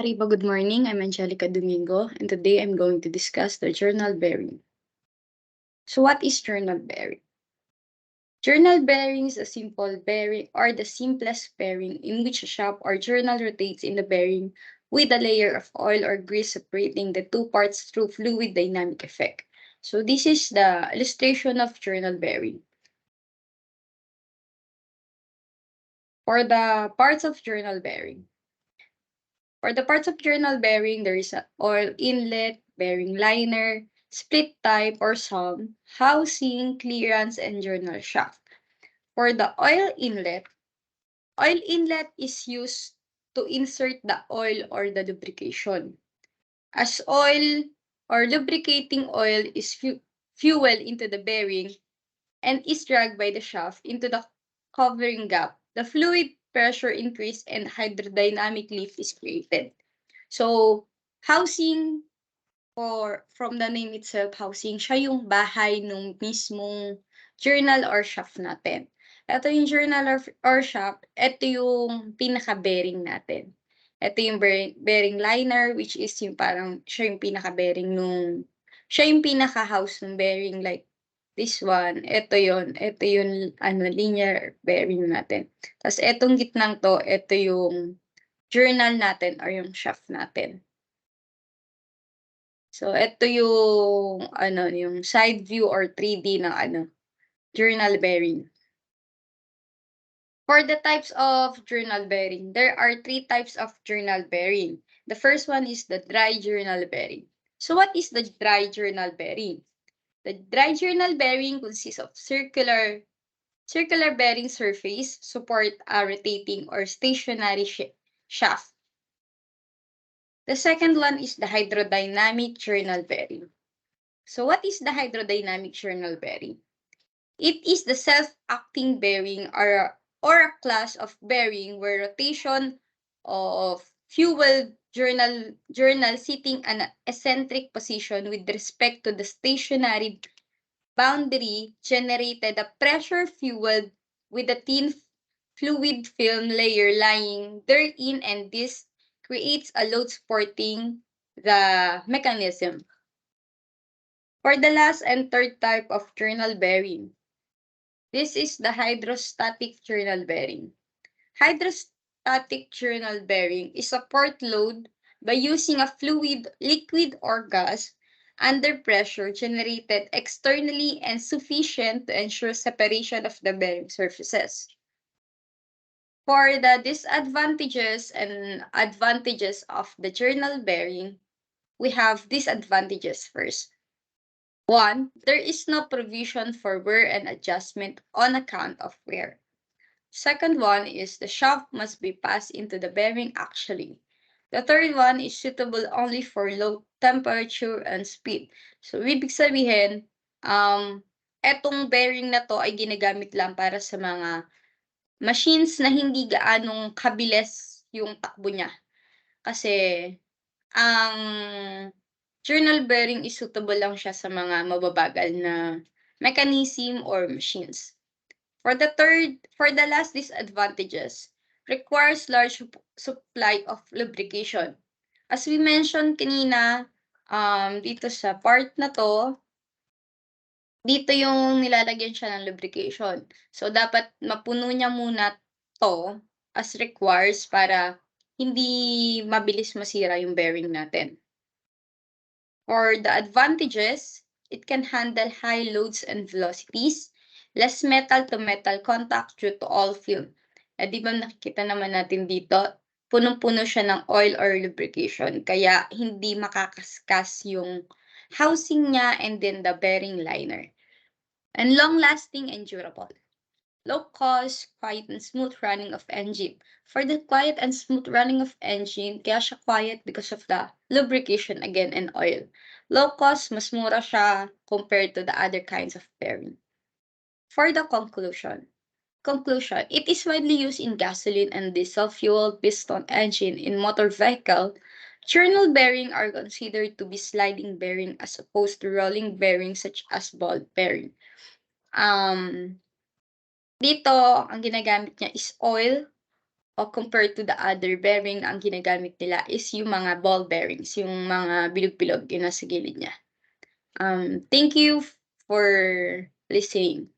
Arriba, good morning. I'm Angelica Domingo, and today I'm going to discuss the journal bearing. So, what is journal bearing? Journal bearing is a simple bearing or the simplest bearing in which a shaft or journal rotates in the bearing with a layer of oil or grease separating the two parts through fluid dynamic effect. So, this is the illustration of journal bearing. For the parts of journal bearing. For the parts of journal bearing, there is an oil inlet, bearing liner, split type or sum, housing, clearance, and journal shaft. For the oil inlet is used to insert the oil or the lubrication. As oil or lubricating oil is fuel into the bearing and is dragged by the shaft into the covering gap, the fluid pressure increase and hydrodynamic lift is created. So, housing from the name itself, housing, siya yung bahay nung mismong journal or shaft natin. Ito yung journal or shaft, ito yung pinaka-bearing natin. Ito yung bearing liner, which is yung parang siya yung pinaka-bearing siya yung pinaka-house ng bearing, like this one, ito yung linear bearing natin. Tapos etong gitnang to, ito yung journal natin or yung shaft natin. So, ito yung side view or 3D ng journal bearing. For the types of journal bearing, there are 3 types of journal bearing. The first one is the dry journal bearing. So, what is the dry journal bearing? The dry journal bearing consists of circular bearing surface support a rotating or stationary shaft. The second one is the hydrodynamic journal bearing. So what is the hydrodynamic journal bearing? It is the self-acting bearing or a class of bearing where rotation of fuel journal sitting in an eccentric position with respect to the stationary boundary generated a pressure fueled with a thin fluid film layer lying therein, and this creates a load supporting the mechanism. For the last and third type of journal bearing, this is the hydrostatic journal bearing. Hydrostatic journal bearing is support load by using a fluid, liquid, or gas under pressure generated externally and sufficient to ensure separation of the bearing surfaces. For the disadvantages and advantages of the journal bearing, we have disadvantages first. 1. There is no provision for wear and adjustment on account of wear. Second one is the shaft must be passed into the bearing axially. The third one is suitable only for low temperature and speed. So, ibig sabihin, etong bearing na to ay ginagamit lang para sa mga machines na hindi gaanong kabilis yung takbo niya. Kasi, ang journal bearing is suitable lang siya sa mga mababagal na mechanism or machines. For the last disadvantages, requires large supply of lubrication. As we mentioned kanina, dito sa part na to, dito yung nilalagyan siya ng lubrication. So, dapat mapuno niya muna to as requires para hindi mabilis masira yung bearing natin. For the advantages, it can handle high loads and velocities, less metal-to-metal contact due to all film. Di ba nakikita naman natin dito, punong-puno siya ng oil or lubrication, kaya hindi makakaskas yung housing niya and then the bearing liner. And long-lasting and durable. Low cost, quiet and smooth running of engine. For the quiet and smooth running of engine, kaya siya quiet because of the lubrication again and oil. Low cost, mas mura siya compared to the other kinds of bearing. For the conclusion, it is widely used in gasoline and diesel fuel piston engine in motor vehicle. Journal bearing are considered to be sliding bearing as opposed to rolling bearing such as ball bearing. Dito, ang ginagamit niya is oil o compared to the other bearing na ang ginagamit nila is yung mga ball bearings, yung mga bilog-bilog yung nasa gilid niya. Thank you for listening.